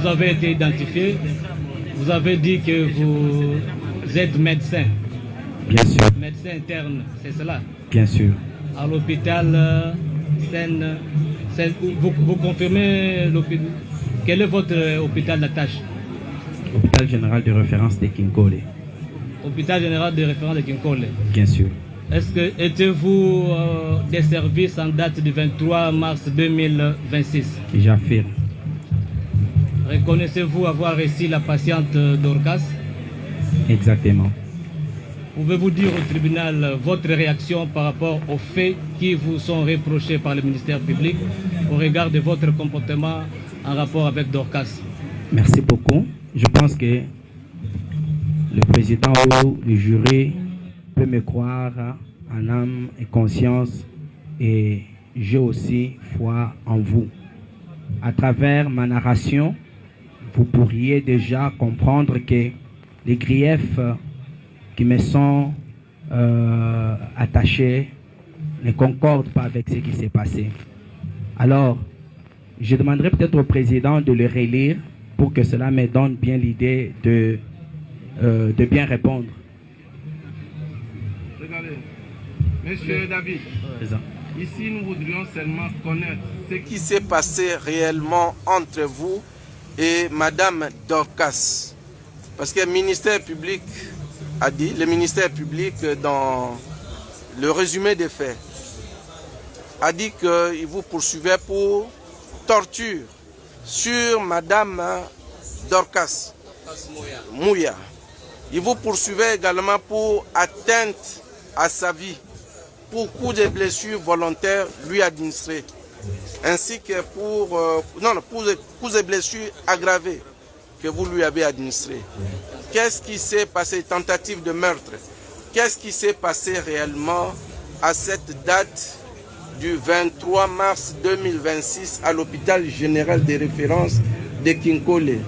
Vous avez été identifié, vous avez dit que vous êtes médecin. Bien sûr. Médecin interne, c'est cela? Bien sûr. À l'hôpital Seine, vous confirmez l'hôpital? Quel est votre hôpital d'attache? Hôpital général de référence de Kinkole. Hôpital général de référence de Kinkole. Bien sûr. Est-ce que étiez-vous des services en date du 23 mars 2026? J'affirme. Reconnaissez-vous avoir reçu la patiente Dorcas? Exactement. Pouvez-vous dire au tribunal votre réaction par rapport aux faits qui vous sont reprochés par le ministère public au regard de votre comportement en rapport avec Dorcas? Merci beaucoup. Je pense que le président ou le jury peut me croire en âme et conscience, et j'ai aussi foi en vous. À travers ma narration, vous pourriez déjà comprendre que les griefs qui me sont attachés ne concordent pas avec ce qui s'est passé. Alors, je demanderai peut-être au président de le relire pour que cela me donne bien l'idée de bien répondre. Regardez, Monsieur David, ici nous voudrions seulement connaître ce qui s'est passé réellement entre vous et Madame Dorcas. Parce que le ministère public a dit, le ministère public dans le résumé des faits, a dit qu'il vous poursuivait pour torture sur Madame Dorcas Mouya. Il vous poursuivait également pour atteinte à sa vie, pour coups de blessures volontaires lui administrés, ainsi que pour coups de blessures aggravées que vous lui avez administrés. Qu'est-ce qui s'est passé, tentative de meurtre? Qu'est-ce qui s'est passé réellement à cette date du 23 mars 2026 à l'hôpital général de référence de Kinkole?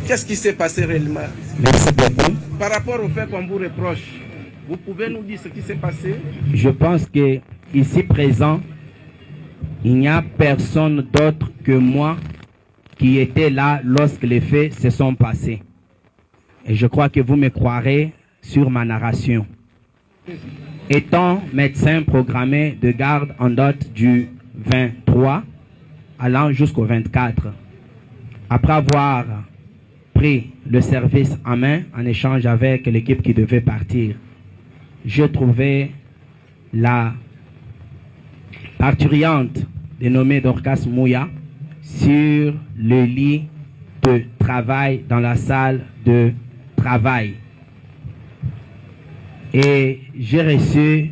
Qu'est-ce qui s'est passé réellement? Merci beaucoup. Par rapport au fait qu'on vous reproche, vous pouvez nous dire ce qui s'est passé? Je pense que ici présent, il n'y a personne d'autre que moi qui était là lorsque les faits se sont passés. Et je crois que vous me croirez sur ma narration. Étant médecin programmé de garde en date du 23 allant jusqu'au 24, après avoir pris le service en main en échange avec l'équipe qui devait partir, je trouvais la parturiente dénommée Dorcas Mouya sur le lit de travail dans la salle de travail. Et j'ai reçu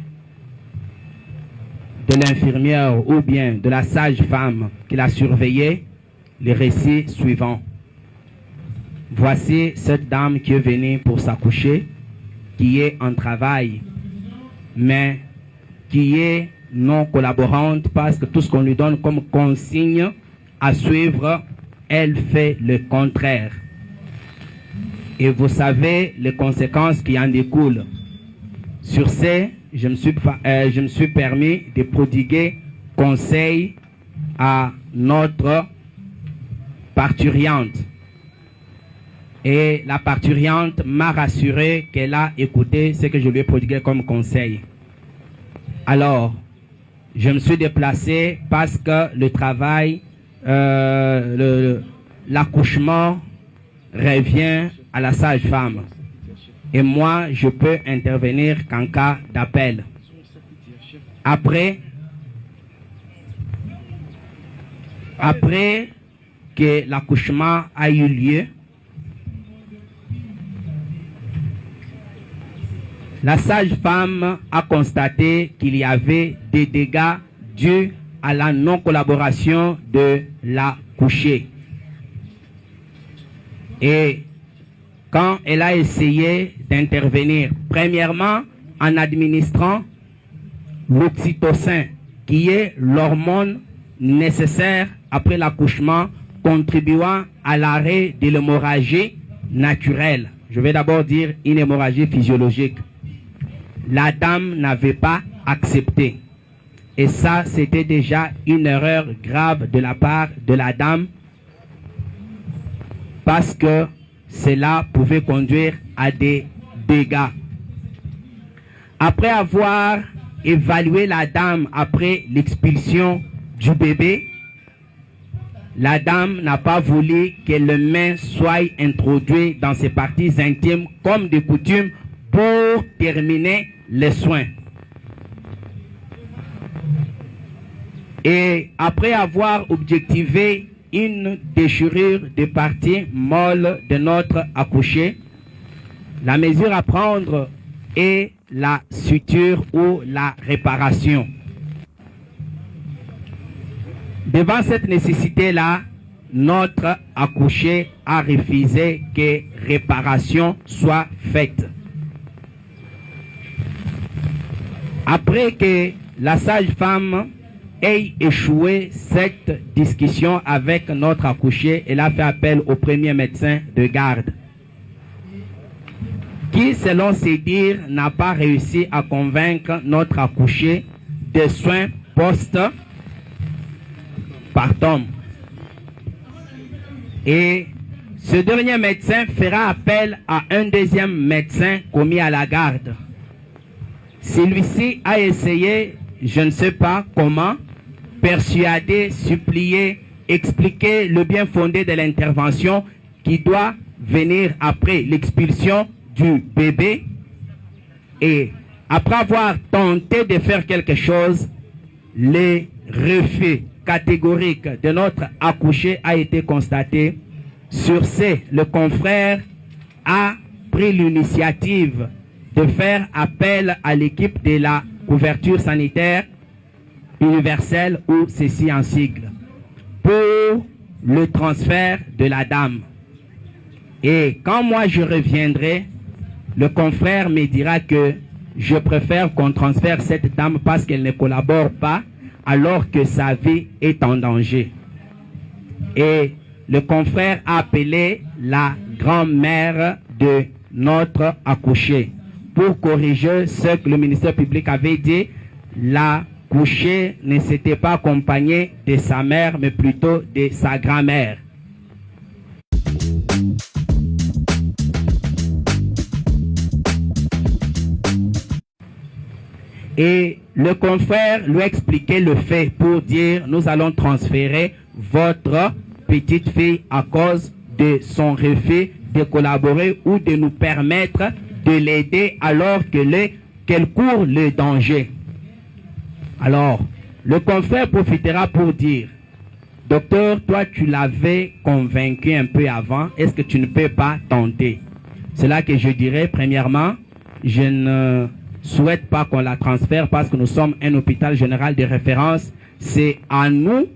de l'infirmière ou bien de la sage-femme qui l'a surveillée les récits suivants. Voici cette dame qui est venue pour s'accoucher, qui est en travail, mais qui est non collaborante parce que tout ce qu'on lui donne comme consigne à suivre, elle fait le contraire. Et vous savez les conséquences qui en découlent. Sur ce, je me suis permis de prodiguer conseil à notre parturiente. Et la parturiente m'a rassuré qu'elle a écouté ce que je lui ai prodigué comme conseil. Alors, je me suis déplacé parce que le travail, l'accouchement revient à la sage-femme. Et moi, je peux intervenir qu'en cas d'appel. Après que l'accouchement a eu lieu, la sage-femme a constaté qu'il y avait des dégâts dus à la non-collaboration de l'accouchée. Et quand elle a essayé d'intervenir, premièrement en administrant l'oxytocin, qui est l'hormone nécessaire après l'accouchement, contribuant à l'arrêt de l'hémorragie naturelle. Je vais d'abord dire une hémorragie physiologique. La dame n'avait pas accepté. Et ça, c'était déjà une erreur grave de la part de la dame. parce que cela pouvait conduire à des dégâts. Après avoir évalué la dame après l'expulsion du bébé, la dame n'a pas voulu que les mains soient introduites dans ses parties intimes comme de coutume pour terminer les soins. Et après avoir objectivé une déchirure des parties molles de notre accouché, la mesure à prendre est la suture ou la réparation. Devant cette nécessité-là, notre accouché a refusé que réparation soit faite. Après que la sage-femme ait échoué cette discussion avec notre accouché, elle a fait appel au premier médecin de garde, qui, selon ses dires, n'a pas réussi à convaincre notre accouché des soins post-partum. Et ce dernier médecin fera appel à un deuxième médecin commis à la garde. Celui-ci a essayé, je ne sais pas comment, persuader, supplier, expliquer le bien fondé de l'intervention qui doit venir après l'expulsion du bébé. Et après avoir tenté de faire quelque chose, le refus catégorique de notre accouché a été constaté. Sur ce, le confrère a pris l'initiative de faire appel à l'équipe de la couverture sanitaire universelle, ou ceci en sigle, pour le transfert de la dame. Et quand moi je reviendrai, le confrère me dira que je préfère qu'on transfère cette dame parce qu'elle ne collabore pas alors que sa vie est en danger. Et le confrère a appelé la grand-mère de notre accouché pour corriger ce que le ministère public avait dit. L'accouché ne s'était pas accompagné de sa mère, mais plutôt de sa grand-mère. Et le confrère lui a expliqué le fait pour dire: nous allons transférer votre petite fille à cause de son refus de collaborer ou de nous permettre de l'aider alors qu'elle court le danger. Alors, le confrère profitera pour dire: docteur, toi tu l'avais convaincu un peu avant, est-ce que tu ne peux pas tenter? C'est là que je dirais, premièrement, je ne souhaite pas qu'on la transfère parce que nous sommes un hôpital général de référence. C'est à nous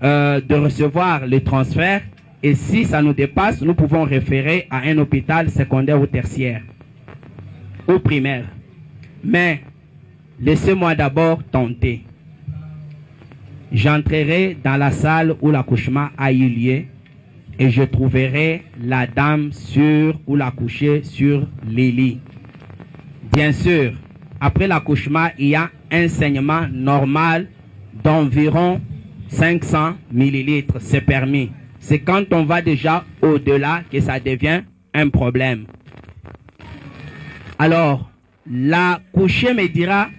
de recevoir le transfert, et si ça nous dépasse, nous pouvons référer à un hôpital secondaire ou tertiaire ou primaire. Mais laissez-moi d'abord tenter. J'entrerai dans la salle où l'accouchement a eu lieu et je trouverai la dame ou l'accouché sur les lits. Bien sûr, après l'accouchement, il y a un saignement normal d'environ 500 millilitres, c'est permis. C'est quand on va déjà au-delà que ça devient un problème. Alors, l'accouché me dira: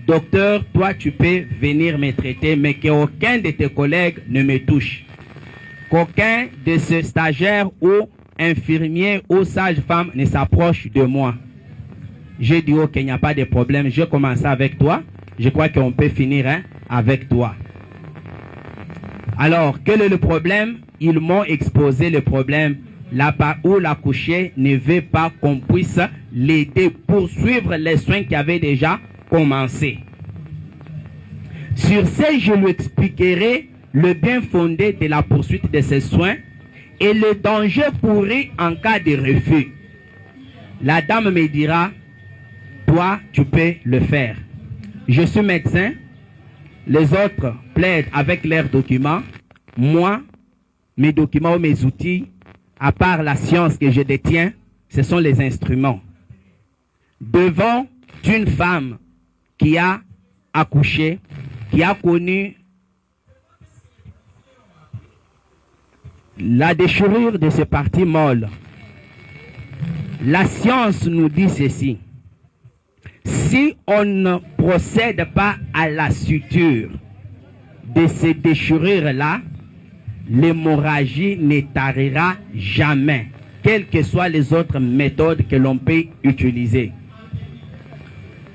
docteur, toi tu peux venir me traiter, mais qu'aucun de tes collègues ne me touche. Qu'aucun de ces stagiaires ou infirmiers ou sages-femmes ne s'approche de moi. J'ai dit: ok, il n'y a pas de problème, je commence avec toi. Je crois qu'on peut finir avec toi. Alors, quel est le problème? Ils m'ont exposé le problème là-bas où l'accouché ne veut pas qu'on puisse l'aider pour suivre les soins qui avaient déjà commencé. Sur ce, je lui expliquerai le bien fondé de la poursuite de ces soins et le danger pourri en cas de refus. La dame me dira: toi, tu peux le faire. Je suis médecin. Les autres plaident avec leurs documents. Moi, mes documents ou mes outils, à part la science que je détiens, ce sont les instruments. Devant une femme qui a accouché, qui a connu la déchirure de ce parti molle. La science nous dit ceci. Si on ne procède pas à la suture de ces déchirures-là, l'hémorragie ne tarira jamais, quelles que soient les autres méthodes que l'on peut utiliser.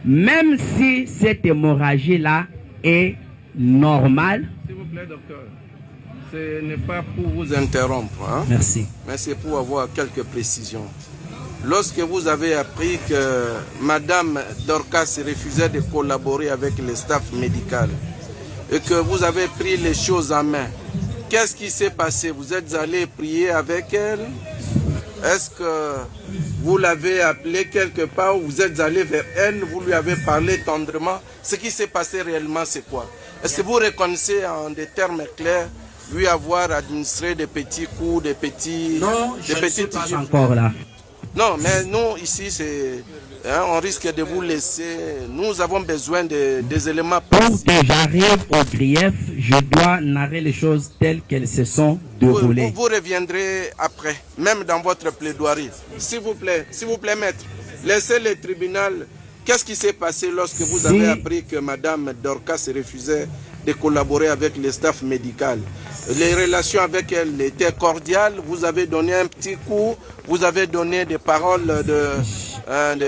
Même si cette hémorragie-là est normale. S'il vous plaît, docteur, ce n'est pas pour vous interrompre, hein? Merci. Mais c'est pour avoir quelques précisions. Lorsque vous avez appris que Madame Dorcas refusait de collaborer avec le staff médical et que vous avez pris les choses en main, qu'est-ce qui s'est passé? Vous êtes allé prier avec elle? Est-ce que vous l'avez appelée quelque part ou vous êtes allé vers elle, vous lui avez parlé tendrement? Ce qui s'est passé réellement, c'est quoi? Est-ce que vous reconnaissez en des termes clairs lui avoir administré des petits coups, des petits... Non, je ne suis pas encore là. Non, mais nous, ici, on risque de vous laisser. Nous avons besoin des éléments précis. Pour que j'arrive au grief, je dois narrer les choses telles qu'elles se sont déroulées. Vous reviendrez après, même dans votre plaidoirie. S'il vous plaît, maître, laissez le tribunal. Qu'est-ce qui s'est passé lorsque vous avez appris que Madame Dorcas refusait de collaborer avec le staff médical? Les relations avec elle étaient cordiales. Vous avez donné un petit coup. Vous avez donné des paroles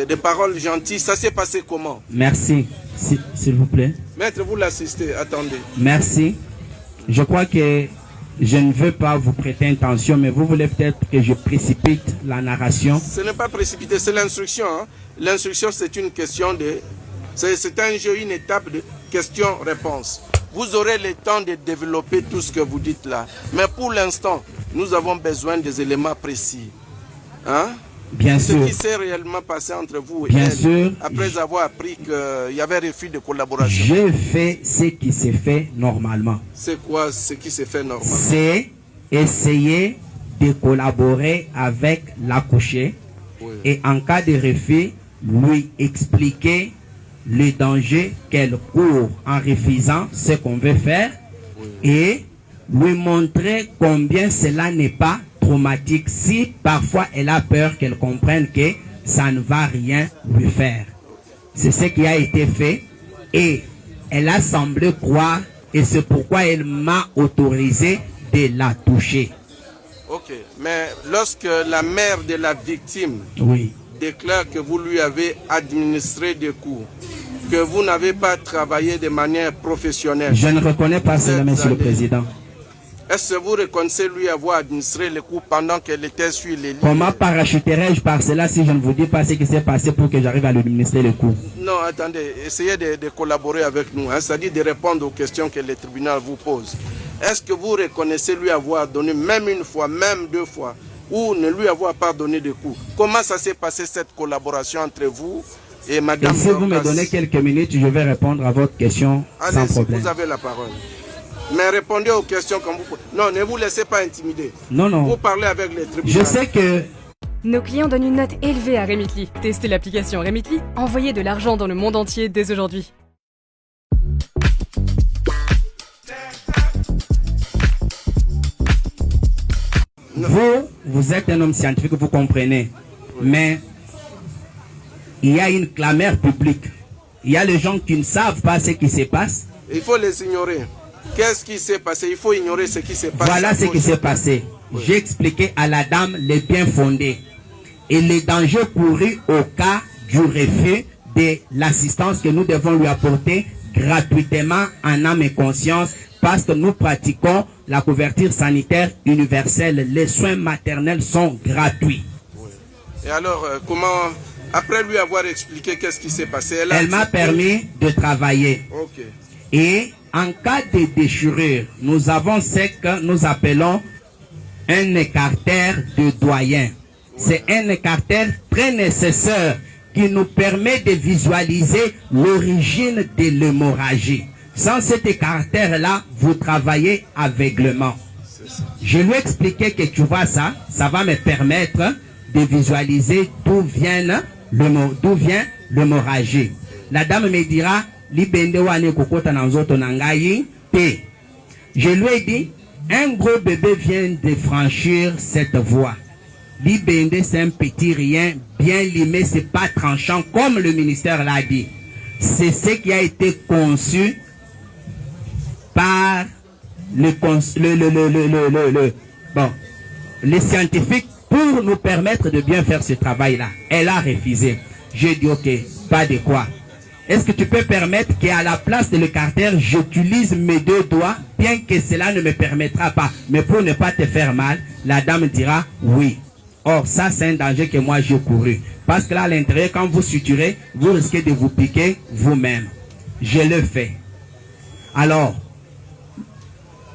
des paroles gentilles. Ça s'est passé comment? Merci. S'il vous plaît. Maître, vous l'assistez. Attendez. Merci. Je crois que je ne veux pas vous prêter intention, mais vous voulez peut-être que je précipite la narration. Ce n'est pas précipité, c'est l'instruction. Hein? L'instruction, c'est une question de... C'est un jeu, une étape de question-réponse. Vous aurez le temps de développer tout ce que vous dites là. Mais pour l'instant, nous avons besoin des éléments précis. Hein? Bien sûr. Ce qui s'est réellement passé entre vous et bien elle, sûr, après avoir appris qu'il y avait refus de collaboration. J'ai fait ce qui s'est fait normalement. C'est quoi ce qui s'est fait normalement? C'est essayer de collaborer avec l'accouché, oui, et en cas de refus, lui expliquer le danger qu'elle court en refusant ce qu'on veut faire, oui, et lui montrer combien cela n'est pas traumatique si parfois elle a peur qu'elle comprenne que ça ne va rien lui faire. C'est ce qui a été fait et elle a semblé croire et c'est pourquoi elle m'a autorisé de la toucher. Ok, mais lorsque la mère de la victime, oui, déclare que vous lui avez administré des coups, que vous n'avez pas travaillé de manière professionnelle. Je ne reconnais pas cela, Monsieur le Président. Est-ce que vous reconnaissez lui avoir administré les coups pendant qu'elle était sur les lignes? Comment parachuterais-je par cela si je ne vous dis pas ce qui s'est passé pour que j'arrive à lui administrer les coups? Non, attendez, essayez de collaborer avec nous, hein, c'est-à-dire de répondre aux questions que le tribunal vous pose. Est-ce que vous reconnaissez lui avoir donné, même une fois, même deux fois, ou ne lui avoir pas donné de coups? Comment ça s'est passé cette collaboration entre vous et Madame et si vous me donnez quelques minutes, je vais répondre à votre question sans problème. Vous avez la parole. Mais répondez aux questions comme vous... Non, ne vous laissez pas intimider. Non, non. Vous parlez avec les tribunaux. Je sais que... Nos clients donnent une note élevée à Remitly. Testez l'application Remitly, envoyez de l'argent dans le monde entier dès aujourd'hui. Vous êtes un homme scientifique, vous comprenez. Oui. Mais il y a une clameur publique. Il y a les gens qui ne savent pas ce qui se passe. Il faut les ignorer. Qu'est-ce qui s'est passé? Il faut ignorer ce qui s'est passé. Voilà ce qui s'est passé. Oui. J'ai expliqué à la dame les biens fondés et les dangers courus au cas du refus de l'assistance que nous devons lui apporter gratuitement en âme et conscience parce que nous pratiquons la couverture sanitaire universelle. Les soins maternels sont gratuits. Oui. Et alors, comment, après lui avoir expliqué qu'est-ce qui s'est passé, elle m'a permis de travailler. Okay. Et en cas de déchirure, nous avons ce que nous appelons un écartère de doyen. C'est un écartère très nécessaire qui nous permet de visualiser l'origine de l'hémorragie. Sans cet écartère-là, vous travaillez aveuglement. Je lui ai expliqué que tu vois ça, ça va me permettre de visualiser d'où vient l'hémorragie. La dame me dira, je lui ai dit, Un gros bébé vient de franchir cette voie. L'IBND, c'est un petit rien, bien limé, c'est pas tranchant, comme le ministère l'a dit. C'est ce qui a été conçu par les scientifiques pour nous permettre de bien faire ce travail-là. Elle a refusé. J'ai dit, ok, pas de quoi. Est-ce que tu peux permettre qu'à la place de l'écarteur, j'utilise mes deux doigts, bien que cela ne me permettra pas, mais pour ne pas te faire mal, la dame dira oui. Or, ça, c'est un danger que moi, j'ai couru. Parce que là, à l'intérieur, quand vous suturez, vous risquez de vous piquer vous-même. Je le fais. Alors,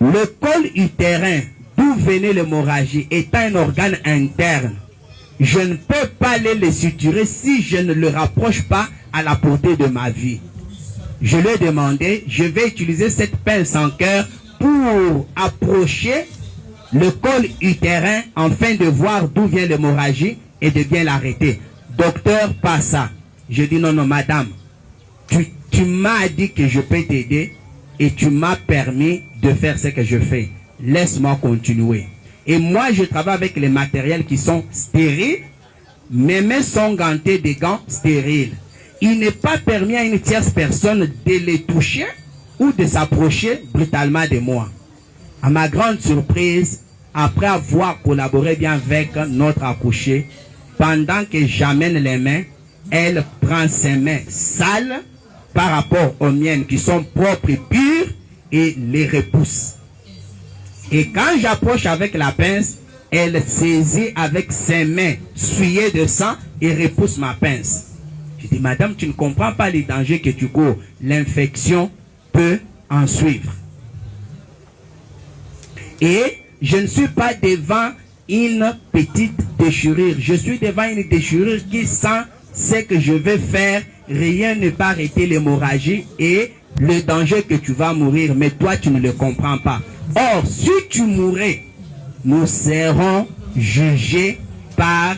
le col utérin, d'où venait l'hémorragie, étant un organe interne, je ne peux pas aller le suturer si je ne le rapproche pas à la portée de ma vie. Je lui ai demandé, je vais utiliser cette pince en cœur pour approcher le col utérin afin de voir d'où vient l'hémorragie et de bien l'arrêter. Docteur, pas ça. Je dis non, madame, tu m'as dit que je peux t'aider et tu m'as permis de faire ce que je fais. Laisse-moi continuer. Et moi, je travaille avec les matériels qui sont stériles. Mes mains sont gantées de gants stériles. Il n'est pas permis à une tierce personne de les toucher ou de s'approcher brutalement de moi. À ma grande surprise, après avoir collaboré bien avec notre accouchée, pendant que j'amène les mains, elle prend ses mains sales par rapport aux miennes qui sont propres et pures et les repousse. Et quand j'approche avec la pince, elle saisit avec ses mains souillées de sang et repousse ma pince. Je dis, madame, tu ne comprends pas les dangers que tu cours. L'infection peut en suivre. Et je ne suis pas devant une petite déchirure. Je suis devant une déchirure qui, sans ce que je vais faire, rien ne peut arrêter l'hémorragie et le danger que tu vas mourir. Mais toi, tu ne le comprends pas. Or, si tu mourais, nous serons jugés par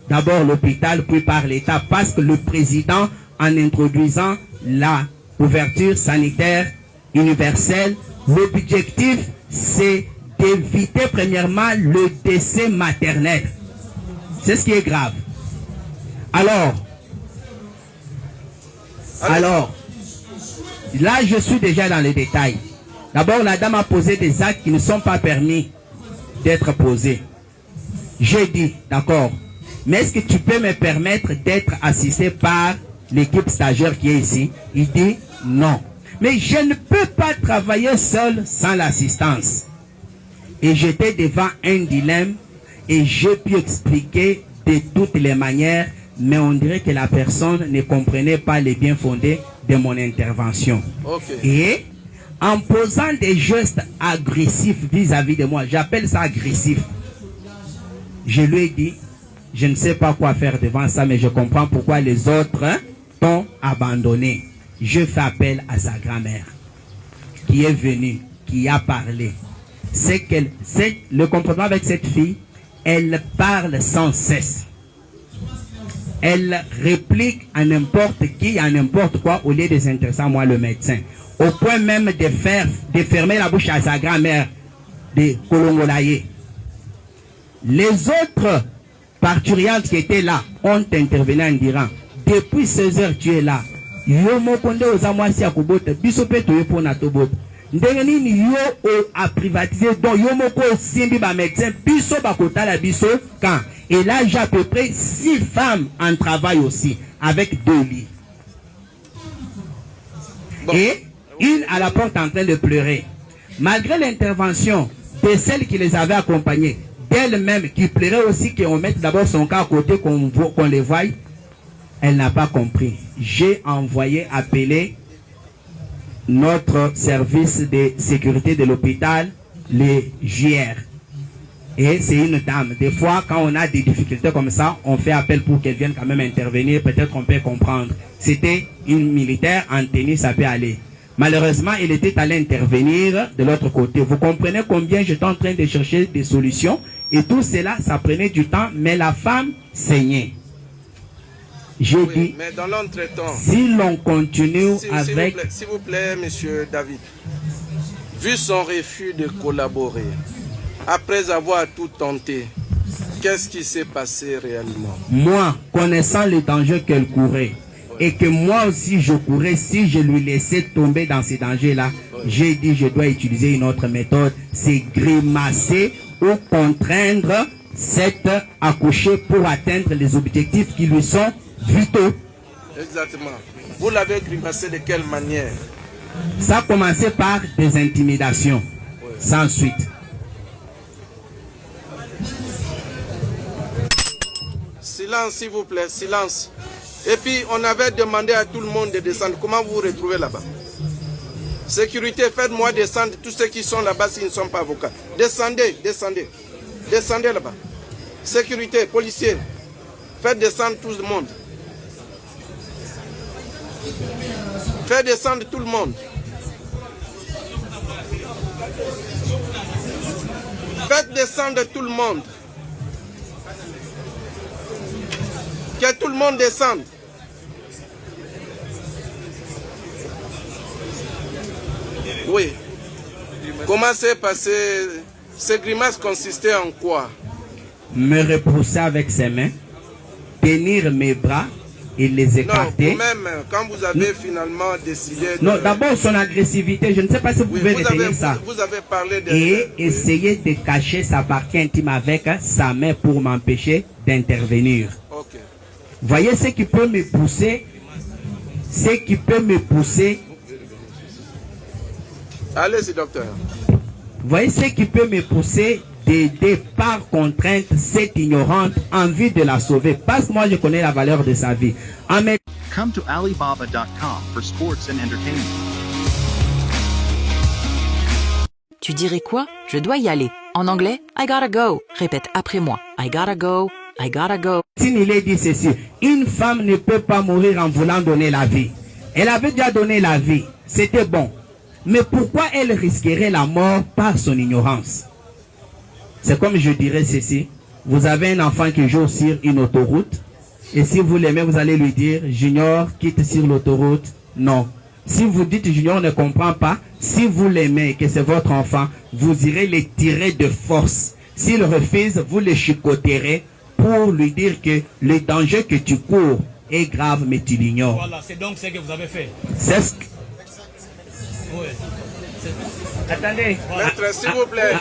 d'abord l'hôpital, puis par l'État, parce que le président, en introduisant la couverture sanitaire universelle, l'objectif, c'est d'éviter premièrement le décès maternel. C'est ce qui est grave. Alors, là, je suis déjà dans les détails. D'abord, la dame a posé des actes qui ne sont pas permis d'être posés. J'ai dit, d'accord, mais est-ce que tu peux me permettre d'être assisté par l'équipe stagiaire qui est ici? Il dit, non. Mais je ne peux pas travailler seul sans l'assistance. Et j'étais devant un dilemme et j'ai pu expliquer de toutes les manières, mais on dirait que la personne ne comprenait pas les bien fondés de mon intervention. Okay. Et en posant des gestes agressifs vis-à-vis de moi, j'appelle ça agressif. Je lui ai dit, je ne sais pas quoi faire devant ça, mais je comprends pourquoi les autres t'ont abandonné. Je fais appel à sa grand-mère qui est venue, qui a parlé. C'est le comportement avec cette fille, elle parle sans cesse. Elle réplique à n'importe qui, à n'importe quoi, au lieu de s'intéresser à moi, le médecin. Au point même de fermer la bouche à sa grand-mère, de Kolongolaye. Les autres parturiantes qui étaient là ont intervenu en disant, depuis 16 heures tu es là. Yomo konde ozamwasi akubota, biso pe toye pona tobota. Ndenge nini yo a privatisé, donc yo moko simbi ba médecin, biso bakota la biso quand. Et là j'ai à peu près 6 femmes en travail aussi, avec 2 lits. Bon. Et une à la porte en train de pleurer. Malgré l'intervention de celles qui les avaient accompagnées, d'elle-même qui pleurait aussi qu'on mette d'abord son cas à côté, qu'on les voie, elle n'a pas compris. J'ai envoyé appeler notre service de sécurité de l'hôpital, les JR. Et c'est une dame. Des fois, quand on a des difficultés comme ça, on fait appel pour qu'elle vienne quand même intervenir. Peut-être on peut comprendre. C'était une militaire en tenue, ça peut aller. Malheureusement, il était allé intervenir de l'autre côté. Vous comprenez combien j'étais en train de chercher des solutions. Et tout cela, ça prenait du temps, mais la femme saignait. J'ai dit, mais dans l'entretemps, si l'on continue avec... S'il vous plaît, monsieur David, Vu son refus de collaborer, après avoir tout tenté, qu'est-ce qui s'est passé réellement? Moi, connaissant le danger qu'elle courait, et que moi aussi je courais, si je lui laissais tomber dans ces dangers-là, j'ai dit je dois utiliser une autre méthode, c'est grimacer ou contraindre cette accouchée pour atteindre les objectifs qui lui sont vitaux. Exactement. Vous l'avez grimacé de quelle manière? Ça a commencé par des intimidations, sans suite. Silence, s'il vous plaît, silence. Et puis, on avait demandé à tout le monde de descendre. Comment vous vous retrouvez là-bas? Sécurité, faites-moi descendre tous ceux qui sont là-bas s'ils ne sont pas avocats. Descendez, descendez. Descendez là-bas. Sécurité, policiers, faites descendre tout le monde. Faites descendre tout le monde. Faites descendre tout le monde. Que tout le monde descende. Oui. Comment s'est passé? Ces grimaces consistaient en quoi? Me repousser avec ses mains, tenir mes bras et les écarter. Non, vous-même, quand vous avez finalement décidé de... Non, d'abord son agressivité, je ne sais pas si vous pouvez retenir ça. Vous avez parlé de... Et essayer de cacher sa partie intime avec sa main pour m'empêcher d'intervenir. Ok. Voyez ce qui peut me pousser, Allez-y, docteur. Voyez ce qui peut me pousser d'aider par contrainte cette ignorante en vue de la sauver. Parce que moi je connais la valeur de sa vie. Come to Alibaba.com for sports and entertainment. Tu dirais quoi? Je dois y aller. En anglais, I gotta go. Répète après moi. I gotta go. I gotta go. Il est dit ceci, une femme ne peut pas mourir en voulant donner la vie. Elle avait déjà donné la vie, c'était bon. Mais pourquoi elle risquerait la mort par son ignorance? C'est comme je dirais ceci, vous avez un enfant qui joue sur une autoroute, et si vous l'aimez, vous allez lui dire, Junior, quitte sur l'autoroute. Non. Si vous dites Junior ne comprend pas, si vous l'aimez et que c'est votre enfant, vous irez le tirer de force. S'il refuse, vous le chicoterez pour lui dire que le danger que tu cours est grave, mais tu l'ignores. Voilà, c'est donc ce que vous avez fait. C'est ce que... Oui. Attendez. Maître, s'il vous plaît.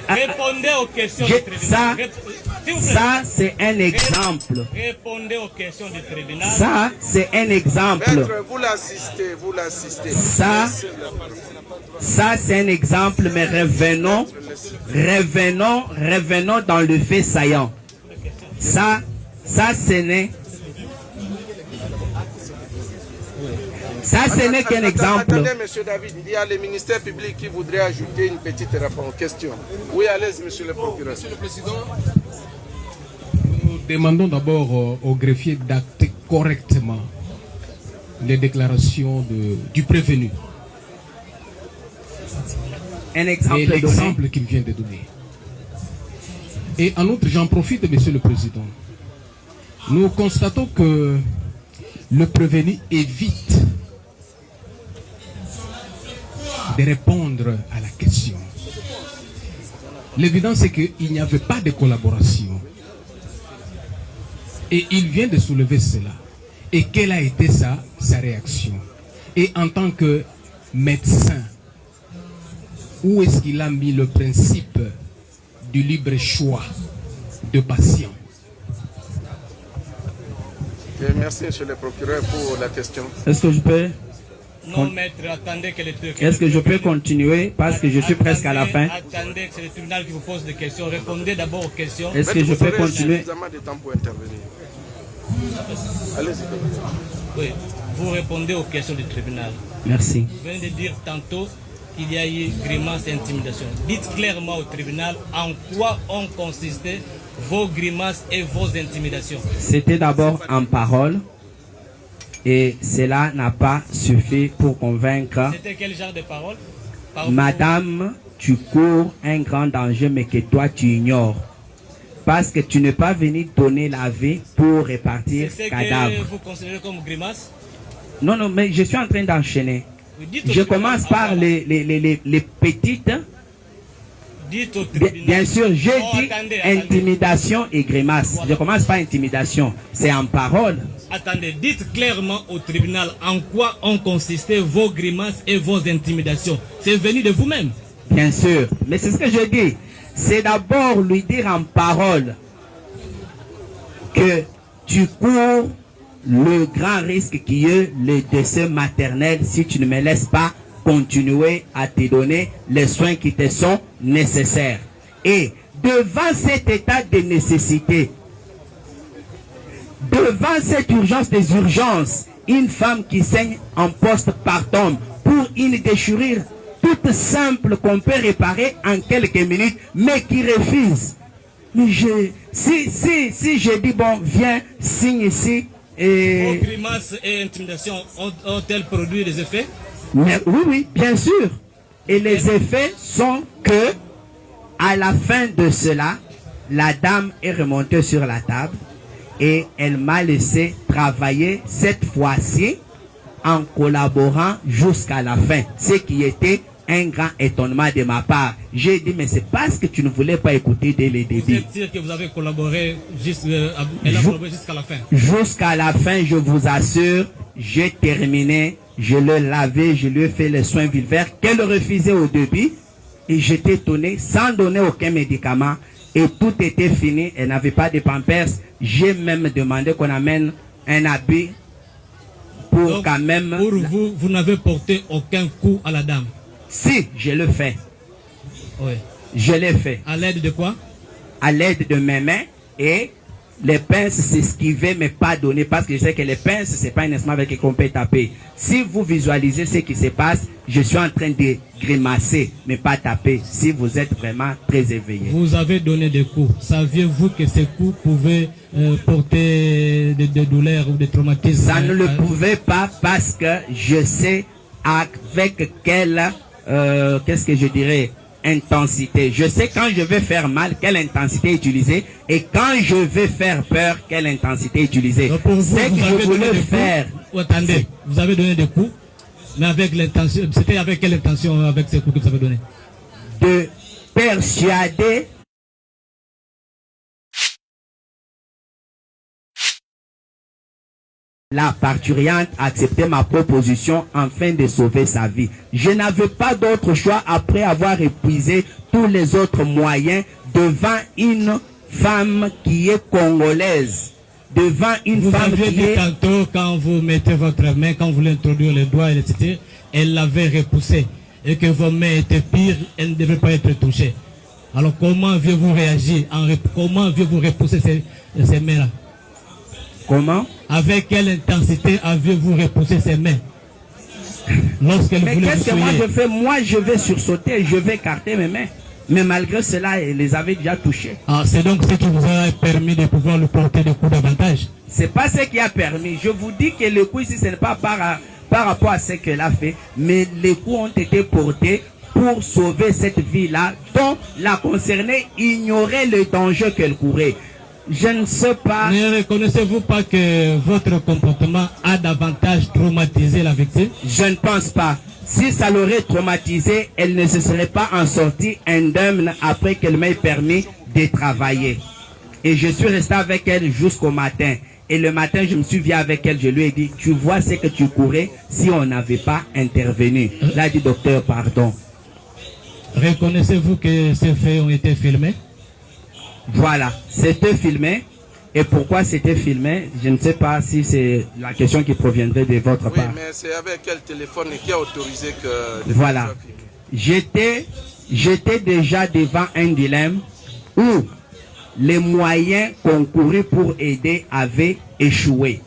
Répondez aux questions du tribunal. Ça, c'est un exemple. Répondez aux questions du tribunal. Ça, c'est un exemple. Maître, vous l'assistez, vous l'assistez. Ça, c'est un exemple, mais revenons dans le fait saillant. Ça, ce n'est qu'un exemple. Attendez, monsieur David, il y a le ministère public qui voudrait ajouter une petite réponse, question. Oui, allez-y, monsieur le procureur. Monsieur le Président, nous demandons d'abord au greffier d'acter correctement les déclarations du prévenu. Un Et exemple l'exemple qu'il vient de donner. Et en outre, j'en profite, monsieur le Président. Nous constatons que le prévenu évite de répondre à la question. L'évidence c'est qu'il n'y avait pas de collaboration. Et il vient de soulever cela. Et quelle a été sa réaction? Et en tant que médecin, où est-ce qu'il a mis le principe du libre choix de patient? Merci, monsieur le procureur, pour la question. Est-ce que je peux... Non, maître, attendez que le truc... Est-ce que je peux continuer parce que je suis presque à la fin? Attendez que c'est le tribunal qui vous pose des questions. Répondez d'abord aux questions. Est-ce que je peux continuer? Suffisamment de temps pour intervenir. Allez-y. Oui, vous répondez aux questions du tribunal. Merci. Vous venez de dire tantôt qu'il y a eu grimaces et intimidation. Dites clairement au tribunal en quoi ont consisté vos grimaces et vos intimidations. C'était d'abord en parole. Et cela n'a pas suffi pour convaincre. C'était quel genre de parole? Madame, tu cours un grand danger, mais que toi tu ignores. Parce que tu n'es pas venu donner la vie pour répartir c'est ce cadavres. que vous considérez comme grimace? Non, mais je suis en train d'enchaîner. Je commence par les petites. Bien sûr, je dis intimidation et grimace. Je commence par intimidation. C'est en parole. Attendez, dites clairement au tribunal en quoi ont consisté vos grimaces et vos intimidations. C'est venu de vous-même. Bien sûr. Mais c'est ce que je dis. C'est d'abord lui dire en parole que tu cours le grand risque qui est le décès maternel si tu ne me laisses pas continuer à te donner les soins qui te sont nécessaires. Et devant cet état de nécessité, devant cette urgence des urgences, une femme qui saigne en postpartum pour une déchirure toute simple qu'on peut réparer en quelques minutes, mais qui refuse. Mais si je dis bon, viens, signe ici. Vos grimaces et intimidations ont-elles produit des effets? Mais oui, bien sûr. Et les effets sont que, à la fin de cela, la dame est remontée sur la table et elle m'a laissé travailler cette fois-ci en collaborant jusqu'à la fin. Ce qui était un grand étonnement de ma part. J'ai dit, mais c'est parce que tu ne voulais pas écouter dès le début. Vous êtes sûr que vous avez collaboré jusqu'à la fin? Jusqu'à la fin, je vous assure, j'ai terminé, je l'ai lavé, je lui ai fait les soins vulvaires qu'elle refusait au début. Et j'étais étonné, sans donner aucun médicament. Et tout était fini, elle n'avait pas de pampers. J'ai même demandé qu'on amène un habit pour donc, quand même... Pour vous, vous n'avez porté aucun coup à la dame? Si, je le fais. Oui. Je l'ai fait. À l'aide de quoi? À l'aide de mes mains et les pinces s'esquiver mais pas donner parce que je sais que les pinces c'est pas un instrument avec lequel on peut taper. Si vous visualisez ce qui se passe, je suis en train de grimacer mais pas taper si vous êtes vraiment très éveillé. Vous avez donné des coups. Saviez-vous que ces coups pouvaient porter des douleurs ou des traumatismes? Ça ne le pouvait pas parce que je sais avec quelle qu'est-ce que je dirais, intensité. Je sais quand je vais faire mal, quelle intensité utiliser, et quand je vais faire peur, quelle intensité utiliser. C'est que je voulais faire. Attendez, vous avez donné des coups, mais avec l'intention, c'était avec quelle intention, avec ces coups que vous avez donné? De persuader la parturiente a accepté ma proposition afin de sauver sa vie. Je n'avais pas d'autre choix après avoir épuisé tous les autres moyens devant une femme qui est congolaise. Devant une femme qui est... Tantôt, quand vous mettez votre main, quand vous voulez introduire les doigts, etc., elle l'avait repoussé. Et que vos mains étaient pires, elles ne devaient pas être touchées. Alors comment aviez-vous réagi? Comment aviez-vous repoussé ces mains-là? Comment? Avec quelle intensité aviez-vous repoussé ces mains? Lorsqu'elle voulait vous qu'est-ce que moi je fais? Moi je vais sursauter, je vais écarter mes mains. Mais malgré cela, elle les avait déjà touchées. Ah, c'est donc ce qui vous a permis de pouvoir lui porter des coups davantage? C'est pas ce qui a permis. Je vous dis que le coup ici, ce n'est pas par rapport à ce qu'elle a fait, mais les coups ont été portés pour sauver cette vie-là, dont la concernée ignorait le danger qu'elle courait. Je ne sais pas. Ne reconnaissez-vous pas que votre comportement a davantage traumatisé la victime? Je ne pense pas. Si ça l'aurait traumatisé, elle ne se serait pas en sortie indemne après qu'elle m'ait permis de travailler. Et je suis resté avec elle jusqu'au matin. Et le matin, je me suis vu avec elle, je lui ai dit, tu vois ce que tu courais si on n'avait pas intervenu. Là, dit docteur, pardon. Reconnaissez-vous que ces faits ont été filmés? Voilà, c'était filmé. Et pourquoi c'était filmé? Je ne sais pas si c'est la question qui proviendrait de votre part. Oui, mais c'est avec quel téléphone qui a autorisé que... Voilà. J'étais déjà devant un dilemme où les moyens concourus pour aider avaient échoué.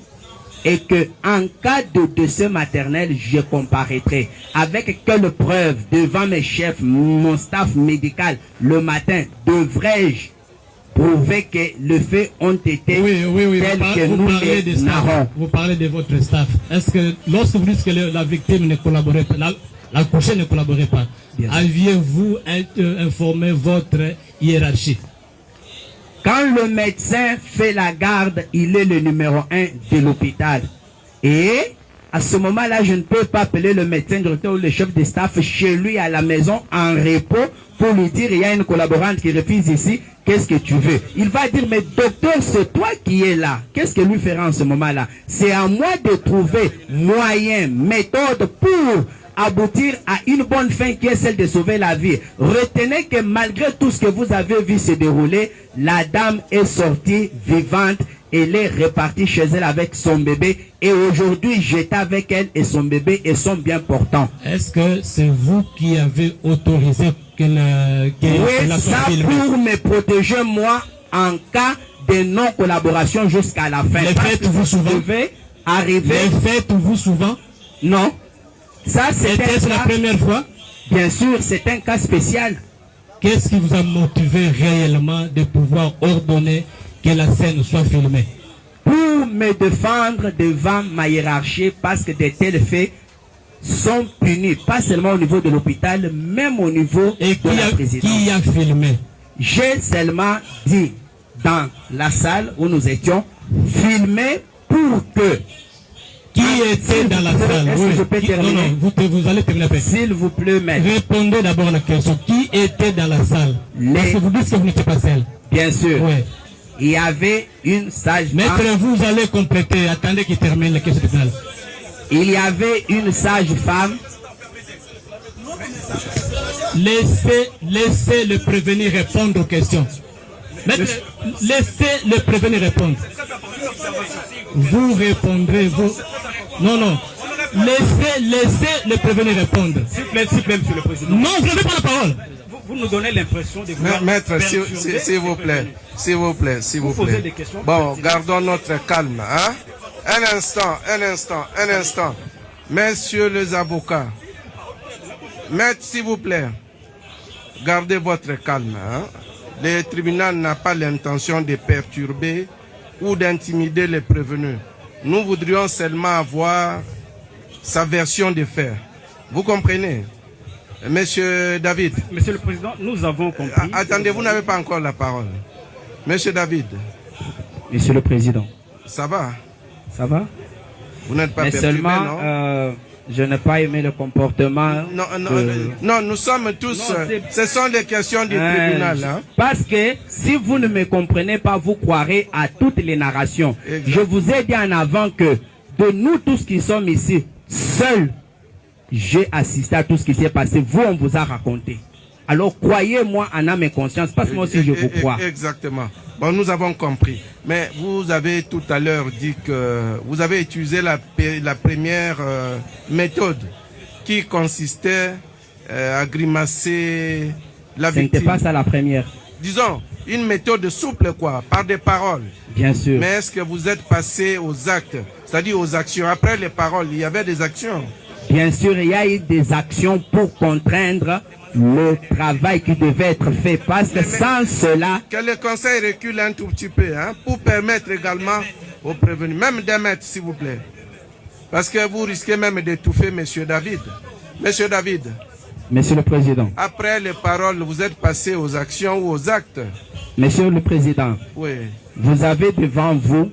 Et que en cas de décès maternel, je comparaîtrai. Avec quelle preuve devant mes chefs, mon staff médical, le matin, devrais-je prouver que les faits ont été tels que nous les narrons? Vous parlez de votre staff. Est-ce que lorsque vous dites que la victime ne collaborait pas, la couchée ne collaborait pas, aviez-vous informé votre hiérarchie? Quand le médecin fait la garde, il est le numéro 1 de l'hôpital. Et À ce moment-là, je ne peux pas appeler le médecin directeur ou le chef de staff chez lui à la maison en repos pour lui dire il y a une collaborante qui refuse ici, qu'est-ce que tu veux? Il va dire mais docteur, c'est toi qui es là. Qu'est-ce que lui fera en ce moment-là? C'est à moi de trouver moyen, méthode pour aboutir à une bonne fin qui est celle de sauver la vie. Retenez que malgré tout ce que vous avez vu se dérouler, la dame est sortie vivante. Elle est repartie chez elle avec son bébé et aujourd'hui j'étais avec elle et son bébé et sont bien portants. Est-ce que c'est vous qui avez autorisé qu'elle oui, soit ça filmée? Pour me protéger moi en cas de non-collaboration jusqu'à la fin. Les faites-vous souvent? Arriver. Les faites-vous souvent? Non. Ça c'est la première fois? Bien sûr, c'est un cas spécial. Qu'est-ce qui vous a motivé réellement de pouvoir ordonner que la scène soit filmée? Pour me défendre devant ma hiérarchie, parce que de tels faits sont punis, pas seulement au niveau de l'hôpital, même au niveau de la présidence. Qui a filmé? J'ai seulement dit dans la salle où nous étions, filmer pour que... Qui était dans la salle? Est-ce que je peux terminer? Non, vous allez terminer. S'il vous plaît, maître. Répondez d'abord à la question. Qui était dans la salle? Parce que vous dites que vous n'étiez pas seul. Bien sûr. Oui. Il y avait une sage-femme. Maître, vous allez compléter. Attendez qu'il termine la question finale. Il y avait une sage-femme. Laissez le prévenu répondre aux questions. Maître, laissez le prévenu répondre. Vous répondrez, vous. Non. Laissez le prévenu répondre. S'il vous plaît, monsieur le président. Non, vous n'avez pas la parole. Vous nous donnez l'impression de vouloir... Maître, s'il vous plaît. S'il vous plaît. Bon, gardons notre calme. Hein? Un instant. Messieurs les avocats. Maître, s'il vous plaît. Gardez votre calme. Hein? Le tribunal n'a pas l'intention de perturber ou d'intimider les prévenus. Nous voudrions seulement avoir sa version des faits. Vous comprenez? Monsieur David. Monsieur le Président, nous avons compris. Attendez, vous n'avez pas encore la parole. Monsieur David. Monsieur le Président. Ça va? Ça va? Vous n'êtes pas perturbé, seulement, non? je n'ai pas aimé le comportement. Non, nous sommes tous... ce sont les questions du tribunal. Hein? Parce que si vous ne me comprenez pas, vous croirez à toutes les narrations. Exact. Je vous ai dit en avant que de nous tous qui sommes ici, seuls, j'ai assisté à tout ce qui s'est passé. Vous, on vous a raconté. Alors croyez-moi en âme et conscience, parce que moi aussi je vous crois. Exactement. Bon, nous avons compris. Mais vous avez tout à l'heure dit que vous avez utilisé la première méthode qui consistait à grimacer la victime. Ce n'était pas ça la première. Disons, une méthode souple quoi, par des paroles. Bien sûr. Mais est-ce que vous êtes passé aux actes, c'est-à-dire aux actions? Après les paroles, il y avait des actions. Bien sûr, il y a eu des actions pour contraindre le travail qui devait être fait. Parce que sans cela... Que le conseil recule un tout petit peu, hein, pour permettre également aux prévenus, même d'un mètre, s'il vous plaît. Parce que vous risquez même d'étouffer Monsieur David. Monsieur David. Monsieur le Président. Après les paroles, vous êtes passé aux actions ou aux actes? Monsieur le Président. Oui. Vous avez devant vous